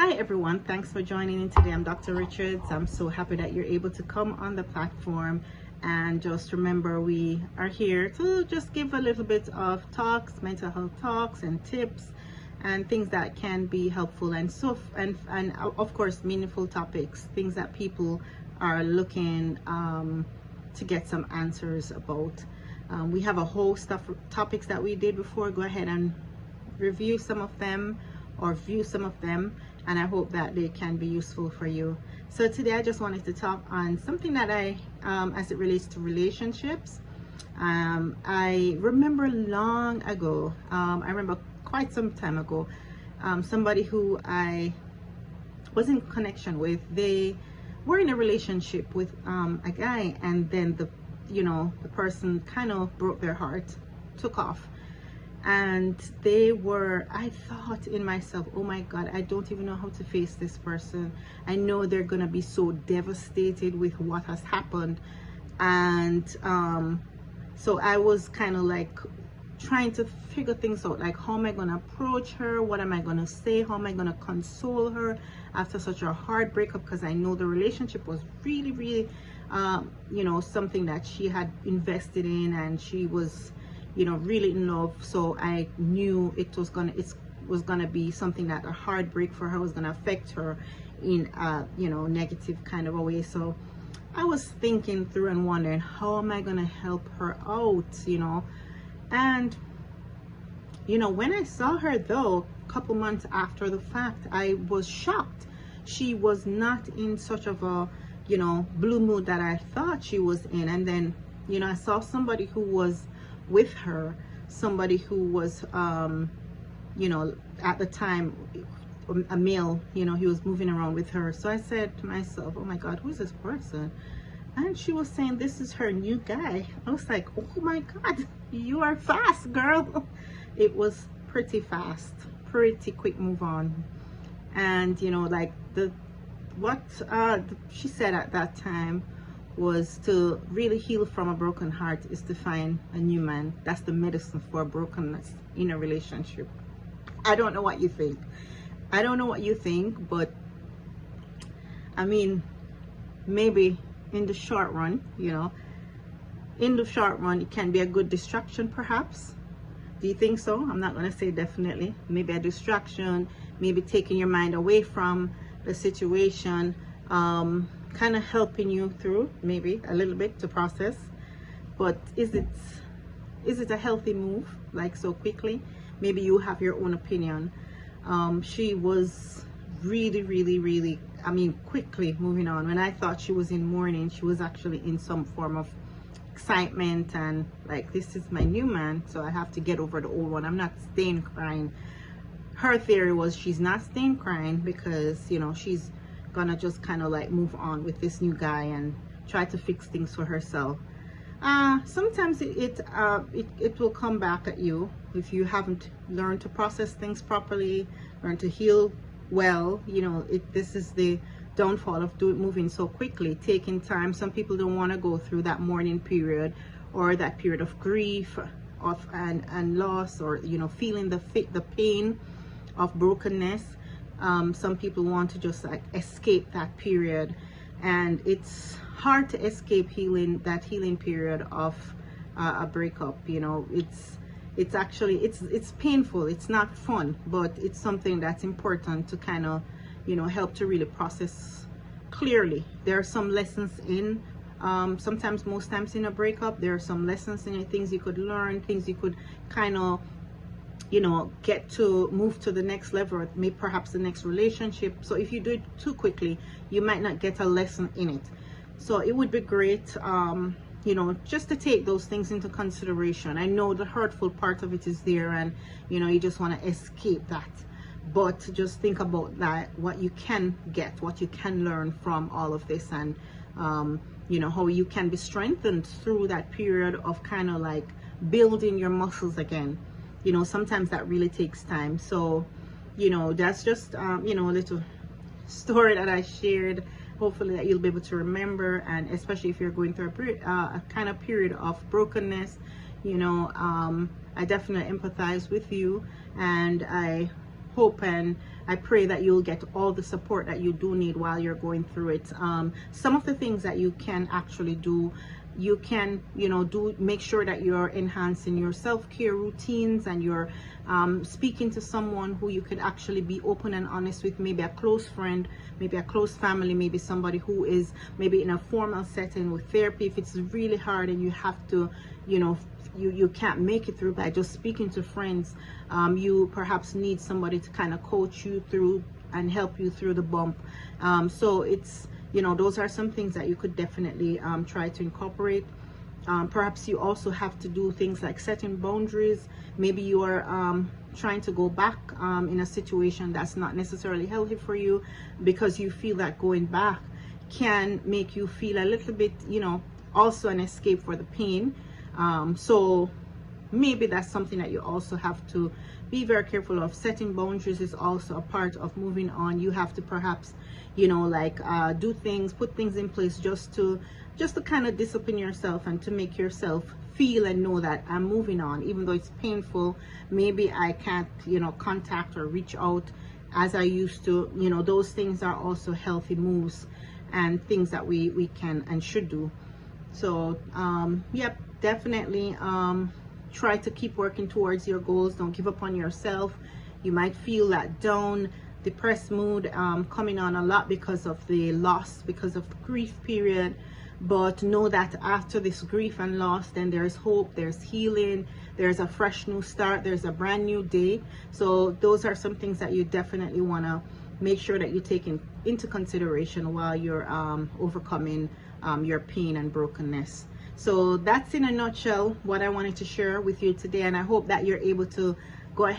Hi everyone, thanks for joining in today. I'm Dr. Richards. I'm so happy that you're able to come on the platform, and just remember we are here to just give a little bit of talks, mental health talks and tips and things that can be helpful, and of course meaningful topics, things that people are looking to get some answers about. We have a host of topics that we did before. Go ahead and review some of them or view some of them, and I hope that they can be useful for you. So today I just wanted to talk on something that as it relates to relationships. I remember long ago, I remember quite some time ago, somebody who I was in connection with. They were in a relationship with a guy, and then the person kind of broke their heart, took off. And I thought in myself, oh my God, I don't even know how to face this person. I know they're gonna be so devastated with what has happened. And so I was kind of like trying to figure things out, like how am I gonna approach her, what am I gonna say, how am I gonna console her after such a hard breakup, because I know the relationship was really something that she had invested in, and she was really in love. So I knew it was gonna be something that a heartbreak for her was gonna affect her in a negative kind of a way. So I was thinking through and wondering, how am I gonna help her out, and when I saw her though a couple months after the fact, I was shocked. She was not in such of a blue mood that I thought she was in. And then I saw somebody who was with her, somebody who was at the time a male, he was moving around with her. So I said to myself, oh my God, who is this person? And she was saying this is her new guy. I was like, oh my God, you are fast, girl. It was pretty fast, pretty quick move on. And like what she said at that time was to really heal from a broken heart is to find a new man. That's the medicine for brokenness in a relationship. I don't know what you think. But I mean, maybe in the short run, it can be a good distraction perhaps. Do you think so? I'm not going to say definitely. Maybe a distraction, maybe taking your mind away from the situation, kind of helping you through maybe a little bit to process. But is it a healthy move, like so quickly? Maybe you have your own opinion. She was really quickly moving on. When I thought she was in mourning, she was actually in some form of excitement, and like, this is my new man, so I have to get over the old one. I'm not staying crying. Her theory was she's not staying crying because she's gonna just kind of like move on with this new guy and try to fix things for herself. Sometimes it will come back at you if you haven't learned to process things properly, learn to heal well. This is the downfall of moving so quickly, taking time. Some people don't want to go through that mourning period or that period of grief and loss, or feeling the pain of brokenness. Some people want to just like escape that period, and it's hard to escape that healing period of a breakup. It's actually it's painful, it's not fun, but it's something that's important to kind of help to really process clearly. There are some lessons in sometimes, most times in a breakup, there are some lessons in it, things you could learn, things you could kind of get to move to the next level, maybe perhaps the next relationship. So if you do it too quickly, you might not get a lesson in it. So it would be great just to take those things into consideration. I know the hurtful part of it is there, and you just want to escape that, but just think about that, what you can get, what you can learn from all of this, and how you can be strengthened through that period of kind of like building your muscles again. Sometimes that really takes time. So that's just a little story that I shared, hopefully that you'll be able to remember. And especially if you're going through a kind of period of brokenness, I definitely empathize with you, and I hope and I pray that you'll get all the support that you do need while you're going through it. Some of the things that you can actually do, you can, make sure that you're enhancing your self-care routines, and you're speaking to someone who you could actually be open and honest with, maybe a close friend, maybe a close family, maybe somebody who is maybe in a formal setting with therapy. If it's really hard and you have to, you can't make it through by just speaking to friends, you perhaps need somebody to kind of coach you through and help you through the bump. So it's, those are some things that you could definitely try to incorporate. Perhaps you also have to do things like setting boundaries. Maybe you are trying to go back in a situation that's not necessarily healthy for you, because you feel that going back can make you feel a little bit, also an escape for the pain. So maybe that's something that you also have to be very careful of. Setting boundaries is also a part of moving on. You have to perhaps, do things, put things in place just to kind of discipline yourself and to make yourself feel and know that I'm moving on, even though it's painful. Maybe I can't, contact or reach out as I used to. Those things are also healthy moves and things that we can and should do. So yep, definitely try to keep working towards your goals. Don't give up on yourself. You might feel that down, depressed mood coming on a lot because of the loss, because of the grief period. But know that after this grief and loss, then there's hope, there's healing, there's a fresh new start, there's a brand new day. So those are some things that you definitely want to make sure that you take into consideration while you're overcoming your pain and brokenness. So that's in a nutshell what I wanted to share with you today, and I hope that you're able to go ahead